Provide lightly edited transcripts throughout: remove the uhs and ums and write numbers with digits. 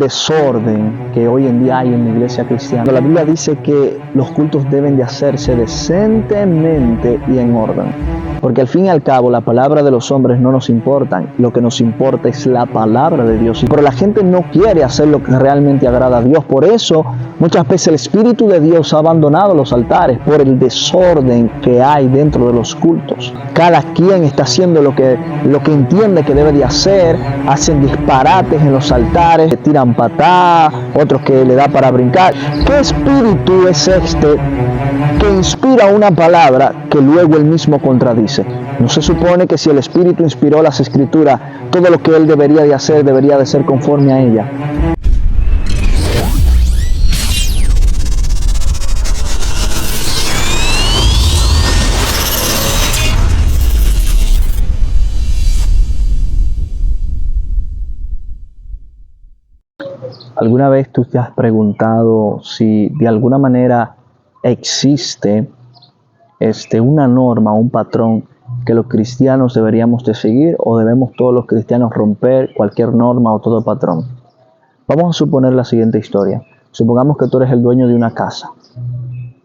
desorden que hoy en día hay en la iglesia cristiana. La Biblia dice que los cultos deben de hacerse decentemente y en orden, porque al fin y al cabo la palabra de los hombres no nos importa, lo que nos importa es la palabra de Dios. Pero la gente no quiere hacer lo que realmente agrada a Dios. Por eso muchas veces el Espíritu de Dios ha abandonado los altares por el desorden que hay dentro de los cultos. Cada quien está haciendo lo que entiende que debe de hacer, hacen disparates en los altares, tiran patadas, otros que le da para brincar. ¿Qué espíritu es este que inspira una palabra que luego él mismo contradice? ¿No se supone que si el Espíritu inspiró las Escrituras, todo lo que él debería de hacer debería de ser conforme a ella? ¿Alguna vez tú te has preguntado si de alguna manera existe una norma, un patrón que los cristianos deberíamos de seguir, o debemos todos los cristianos romper cualquier norma o todo patrón? Vamos a suponer la siguiente historia. Supongamos que tú eres el dueño de una casa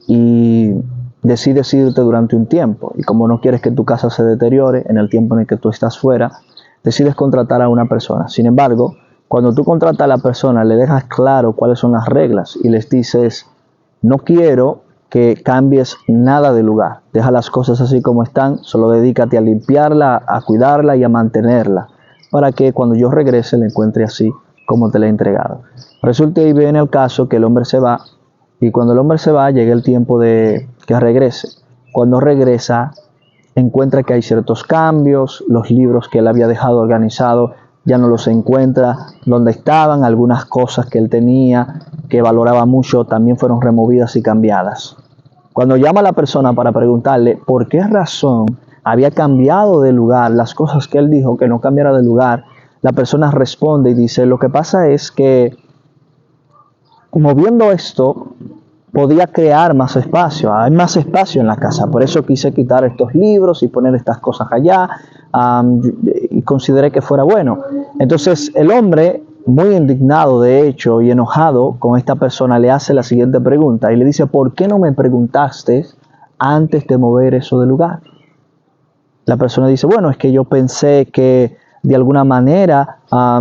y decides irte durante un tiempo, y como no quieres que tu casa se deteriore en el tiempo en el que tú estás fuera, decides contratar a una persona. Sin embargo, cuando tú contratas a la persona, le dejas claro cuáles son las reglas y les dices: no quiero que cambies nada del lugar, deja las cosas así como están, solo dedícate a limpiarla, a cuidarla y a mantenerla, para que cuando yo regrese la encuentre así como te la he entregado. Resulta y viene el caso que el hombre se va, y cuando el hombre se va llega el tiempo de que regrese. Cuando regresa, encuentra que hay ciertos cambios, los libros que él había dejado organizados ya no los encuentra donde estaban, algunas cosas que él tenía, que valoraba mucho, también fueron removidas y cambiadas. Cuando llama a la persona para preguntarle por qué razón había cambiado de lugar las cosas que él dijo que no cambiara de lugar, la persona responde y dice: lo que pasa es que moviendo esto podía crear más espacio, hay más espacio en la casa, por eso quise quitar estos libros y poner estas cosas allá, y consideré que fuera bueno. Entonces el hombre, muy indignado de hecho y enojado con esta persona, le hace la siguiente pregunta y le dice: ¿por qué no me preguntaste antes de mover eso del lugar? La persona dice: bueno, es que yo pensé que de alguna manera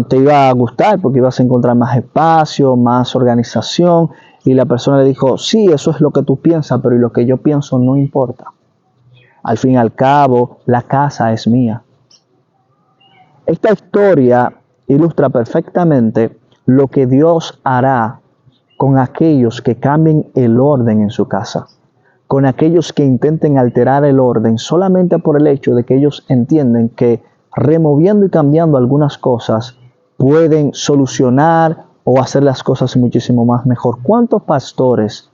te iba a gustar porque ibas a encontrar más espacio, más organización. Y la persona le dijo: sí, eso es lo que tú piensas, pero lo que yo pienso no importa. Al fin y al cabo, la casa es mía. Esta historia ilustra perfectamente lo que Dios hará con aquellos que cambien el orden en su casa, con aquellos que intenten alterar el orden solamente por el hecho de que ellos entienden que removiendo y cambiando algunas cosas pueden solucionar o hacer las cosas muchísimo más mejor. ¿Cuántos pastores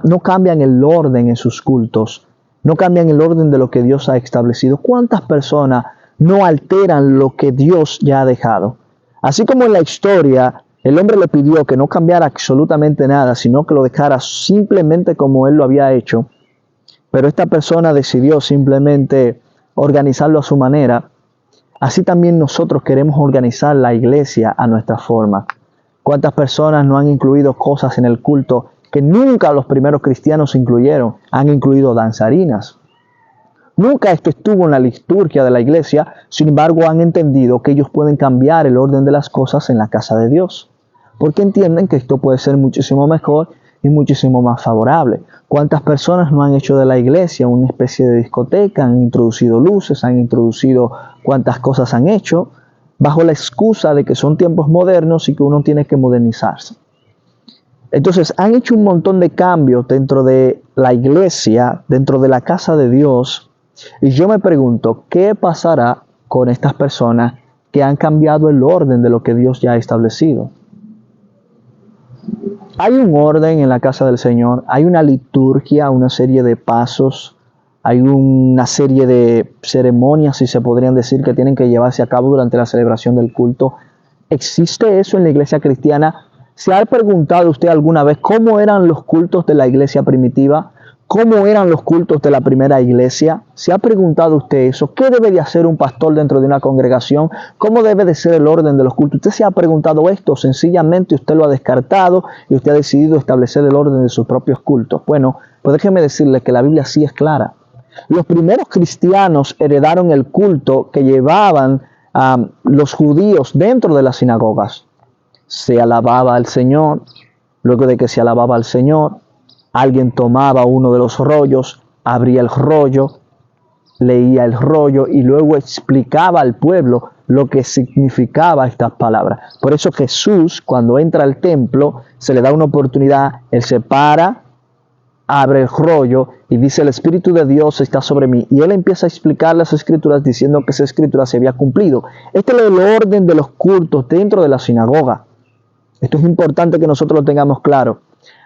no cambian el orden en sus cultos? No cambian el orden de lo que Dios ha establecido. ¿Cuántas personas no alteran lo que Dios ya ha dejado? Así como en la historia, el hombre le pidió que no cambiara absolutamente nada, sino que lo dejara simplemente como él lo había hecho, pero esta persona decidió simplemente organizarlo a su manera. Así también nosotros queremos organizar la iglesia a nuestra forma. ¿Cuántas personas no han incluido cosas en el culto que nunca los primeros cristianos incluyeron? Han incluido danzarinas. Nunca esto estuvo en la liturgia de la iglesia, sin embargo han entendido que ellos pueden cambiar el orden de las cosas en la casa de Dios, porque entienden que esto puede ser muchísimo mejor y muchísimo más favorable. ¿Cuántas personas no han hecho de la iglesia una especie de discoteca? Han introducido luces, han introducido cuántas cosas han hecho, bajo la excusa de que son tiempos modernos y que uno tiene que modernizarse. Entonces han hecho un montón de cambios dentro de la iglesia, dentro de la casa de Dios, y yo me pregunto, ¿qué pasará con estas personas que han cambiado el orden de lo que Dios ya ha establecido? Hay un orden en la casa del Señor, hay una liturgia, una serie de pasos, hay una serie de ceremonias, si se podrían decir, que tienen que llevarse a cabo durante la celebración del culto. ¿Existe eso en la iglesia cristiana? ¿Se ha preguntado usted alguna vez cómo eran los cultos de la iglesia primitiva? cómo eran los cultos de la primera iglesia? ¿Se ha preguntado usted eso? ¿Qué debe de hacer un pastor dentro de una congregación? ¿Cómo debe de ser el orden de los cultos? ¿Usted se ha preguntado esto? Sencillamente usted lo ha descartado y usted ha decidido establecer el orden de sus propios cultos. Bueno, pues déjeme decirle que la Biblia sí es clara. Los primeros cristianos heredaron el culto que llevaban los judíos dentro de las sinagogas. Se alababa al Señor. Luego de que se alababa al Señor, alguien tomaba uno de los rollos, abría el rollo, leía el rollo y luego explicaba al pueblo lo que significaba estas palabras. Por eso Jesús, cuando entra al templo, se le da una oportunidad, él se para, abre el rollo y dice: el Espíritu de Dios está sobre mí. Y él empieza a explicar las Escrituras diciendo que esa Escritura se había cumplido. Este es el orden de los cultos dentro de la sinagoga. Esto es importante que nosotros lo tengamos claro.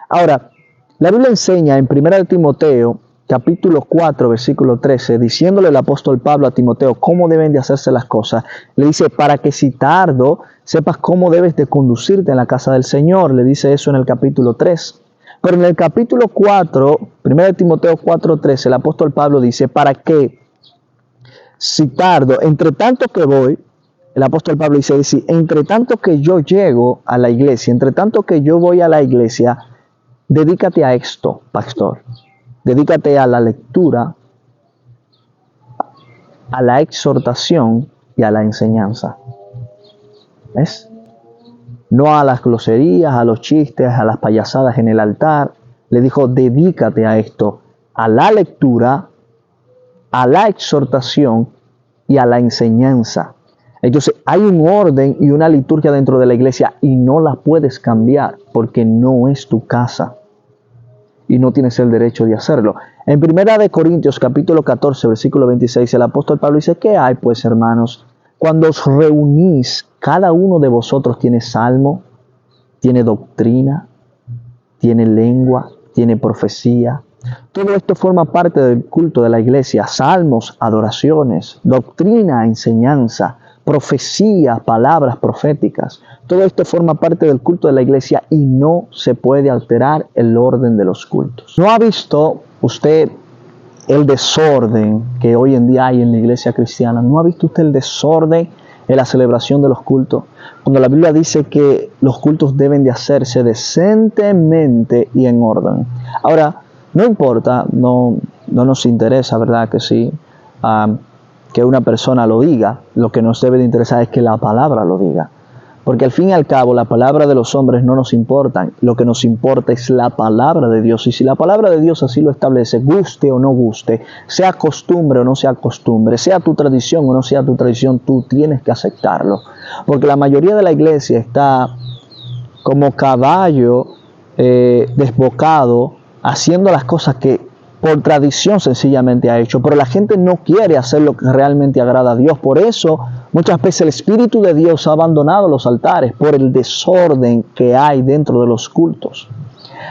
Ahora, la Biblia enseña en 1 Timoteo, capítulo 4, versículo 13, diciéndole el apóstol Pablo a Timoteo cómo deben de hacerse las cosas. Le dice: para que si tardo, sepas cómo debes de conducirte en la casa del Señor. Le dice eso en el capítulo 3. Pero en el capítulo 4, 1 Timoteo 4, 13, el apóstol Pablo dice: para que si tardo, entre tanto que voy, el apóstol Pablo dice, entre tanto que yo llego a la iglesia, entre tanto que yo voy a la iglesia, dedícate a esto, pastor. Dedícate a la lectura, a la exhortación y a la enseñanza. ¿Ves? No a las groserías, a los chistes, a las payasadas en el altar. Le dijo: dedícate a esto, a la lectura, a la exhortación y a la enseñanza. Entonces hay un orden y una liturgia dentro de la iglesia y no la puedes cambiar porque no es tu casa y no tienes el derecho de hacerlo. En 1 Corintios capítulo 14 versículo 26 el apóstol Pablo dice: ¿qué hay pues, hermanos? Cuando os reunís, cada uno de vosotros tiene salmo, tiene doctrina, tiene lengua, tiene profecía. Todo esto forma parte del culto de la iglesia: salmos, adoraciones, doctrina, enseñanza, profecía, palabras proféticas. Todo esto forma parte del culto de la iglesia y no se puede alterar el orden de los cultos. ¿No ha visto usted el desorden que hoy en día hay en la iglesia cristiana? ¿No ha visto usted el desorden en la celebración de los cultos? Cuando la Biblia dice que los cultos deben de hacerse decentemente y en orden. Ahora, no importa, no nos interesa, ¿verdad? Que sí, que una persona lo diga. Lo que nos debe de interesar es que la palabra lo diga. Porque al fin y al cabo, la palabra de los hombres no nos importa. Lo que nos importa es la palabra de Dios. Y si la palabra de Dios así lo establece, guste o no guste, sea costumbre o no sea costumbre, sea tu tradición o no sea tu tradición, tú tienes que aceptarlo. Porque la mayoría de la iglesia está como caballo desbocado, haciendo las cosas que por tradición sencillamente ha hecho, pero la gente no quiere hacer lo que realmente agrada a Dios. Por eso muchas veces el Espíritu de Dios ha abandonado los altares por el desorden que hay dentro de los cultos.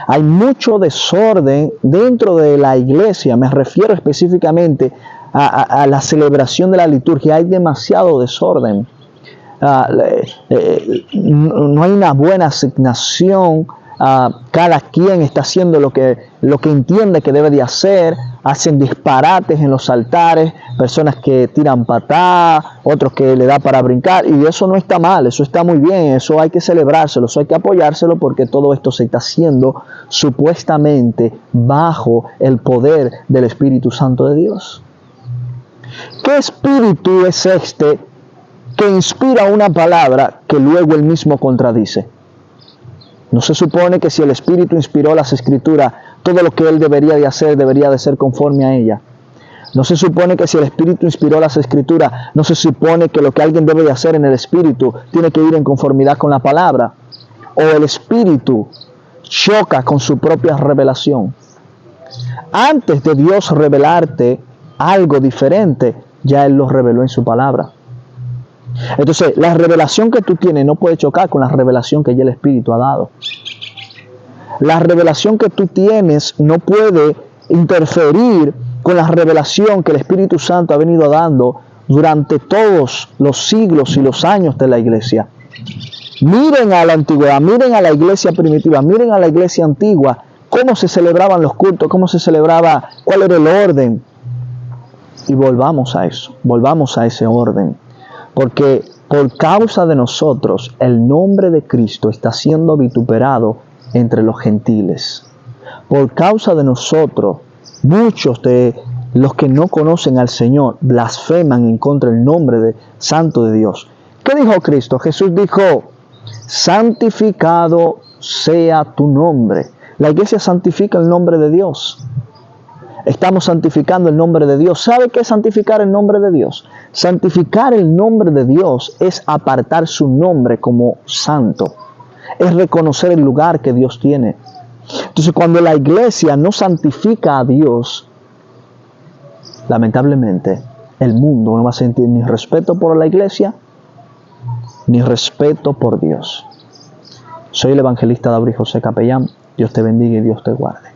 Hay mucho desorden dentro de la iglesia, me refiero específicamente a la celebración de la liturgia. Hay demasiado desorden. No hay una buena asignación. Cada quien está haciendo lo que entiende que debe de hacer. Hacen disparates en los altares, personas que tiran patadas, otros que le da para brincar, y eso no está mal, eso está muy bien, eso hay que celebrárselo, eso hay que apoyárselo, porque todo esto se está haciendo supuestamente bajo el poder del Espíritu Santo de Dios. ¿Qué espíritu es este que inspira una palabra que luego él mismo contradice? ¿No se supone que si el Espíritu inspiró las Escrituras, todo lo que él debería de ser conforme a ella? ¿No se supone que si el Espíritu inspiró las Escrituras, no se supone que lo que alguien debe de hacer en el Espíritu tiene que ir en conformidad con la palabra? ¿O el Espíritu choca con su propia revelación? Antes de Dios revelarte algo diferente, ya Él lo reveló en su palabra. Entonces, la revelación que tú tienes no puede chocar con la revelación que ya el Espíritu ha dado. La revelación que tú tienes no puede interferir con la revelación que el Espíritu Santo ha venido dando durante todos los siglos y los años de la iglesia. Miren a la antigüedad, miren a la iglesia primitiva, miren a la iglesia antigua, cómo se celebraban los cultos, cómo se celebraba, cuál era el orden. Y volvamos a eso, volvamos a ese orden. Porque por causa de nosotros, el nombre de Cristo está siendo vituperado entre los gentiles. Por causa de nosotros, muchos de los que no conocen al Señor blasfeman en contra del nombre santo de Dios. ¿Qué dijo Cristo? Jesús dijo, santificado sea tu nombre. La iglesia santifica el nombre de Dios. Estamos santificando el nombre de Dios. ¿Sabe qué es santificar el nombre de Dios? Santificar el nombre de Dios es apartar su nombre como santo. Es reconocer el lugar que Dios tiene. Entonces, cuando la iglesia no santifica a Dios, lamentablemente, el mundo no va a sentir ni respeto por la iglesia, ni respeto por Dios. Soy el evangelista David José Capellán. Dios te bendiga y Dios te guarde.